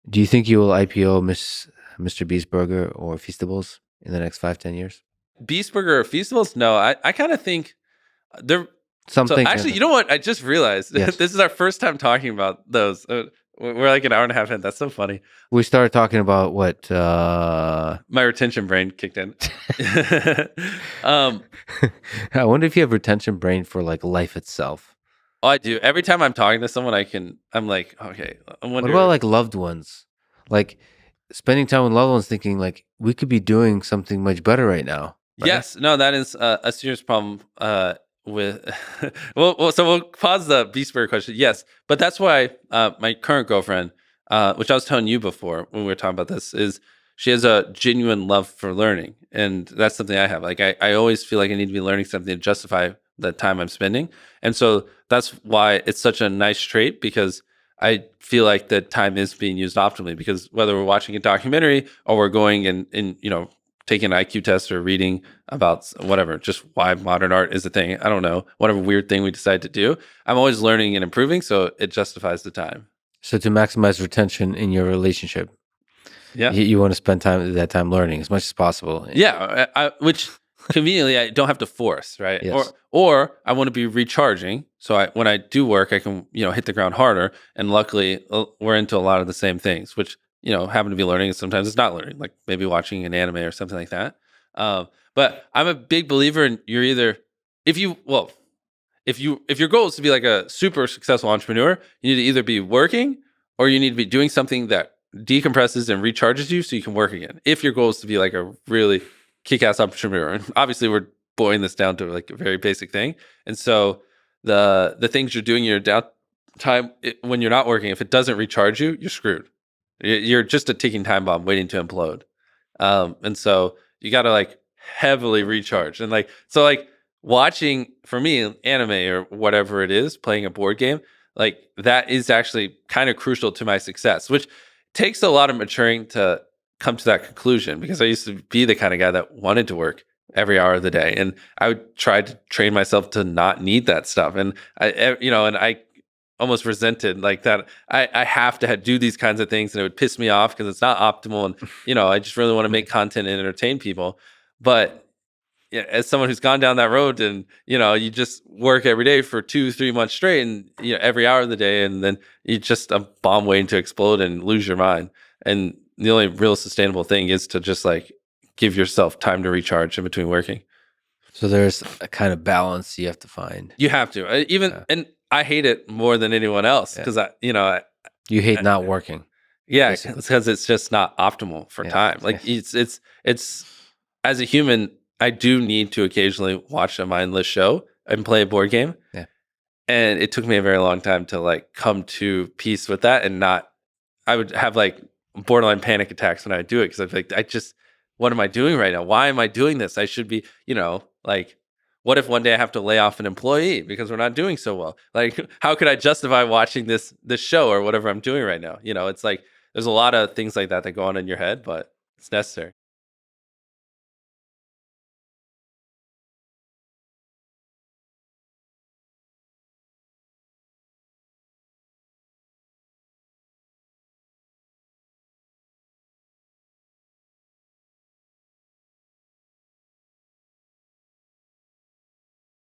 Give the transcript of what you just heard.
Do you think you will IPO Mr. Beast Burger or Feastables in the next 5-10 years? Beast Burger or Feastables? No, I kind of think they're. So Something. actually, you know what? I just realized Yes. this is our first time talking about those. We're like an hour and a half in. That's so funny. We started talking about what? My retention brain kicked in. I wonder if you have retention brain for like life itself. Oh, I do. Every time I'm talking to someone, I'm like, okay. What about like loved ones? Like spending time with loved ones, thinking like we could be doing something much better right now. Right? Yes, no, that is a serious problem. With so we'll pause the Beast Burger question. Yes, but that's why my current girlfriend, which I was telling you before when we were talking about this, is she has a genuine love for learning, and that's something I have. Like I always feel like I need to be learning something to justify the time I'm spending, and so that's why it's such a nice trait because I feel like the time is being used optimally. Because whether we're watching a documentary or we're going and taking an IQ test or reading about whatever, just why modern art is a thing. I don't know, whatever weird thing we decide to do. I'm always learning and improving, so it justifies the time. So to maximize retention in your relationship, Yeah, you want to spend that time learning as much as possible. yeah. Which conveniently I don't have to force, right? Yes. Or I want to be recharging, so when I do work, I can hit the ground harder. And luckily, we're into a lot of the same things, which happen to be learning, and sometimes it's not learning, like maybe watching an anime or something like that. But I'm a big believer in you're either if your goal is to be like a super successful entrepreneur, you need to either be working or you need to be doing something that decompresses and recharges you so you can work again. If your goal is to be like a really kick-ass entrepreneur, and obviously we're boiling this down to like a very basic thing, and so the things you're doing in your downtime when you're not working, if it doesn't recharge you, you're screwed. You're just a ticking time bomb waiting to implode. And so you got to like heavily recharge. And like watching, for me, anime or whatever it is, playing a board game, like that is actually kind of crucial to my success, which takes a lot of maturing to come to that conclusion, because I used to be the kind of guy that wanted to work every hour of the day, and I would try to train myself to not need that stuff. And I almost resented like that I have to do these kinds of things, and it would piss me off because it's not optimal. And I just really want to make content and entertain people. But yeah, as someone who's gone down that road, and you just work every day for 2-3 months straight, and every hour of the day, and then you just a bomb waiting to explode and lose your mind. And the only real sustainable thing is to just like give yourself time to recharge in between working. So there's a kind of balance you have to find. You have to and I hate it more than anyone else, because you hate not working. Yeah, because it's just not optimal for time. Like it's as a human, I do need to occasionally watch a mindless show and play a board game. Yeah. And it took me a very long time to like come to peace with that, and not. I would have like borderline panic attacks when I do it, because I'd be like, what am I doing right now? Why am I doing this? I should be, like, what if one day I have to lay off an employee because we're not doing so well? Like, how could I justify watching this show or whatever I'm doing right now? It's like there's a lot of things like that go on in your head, but it's necessary.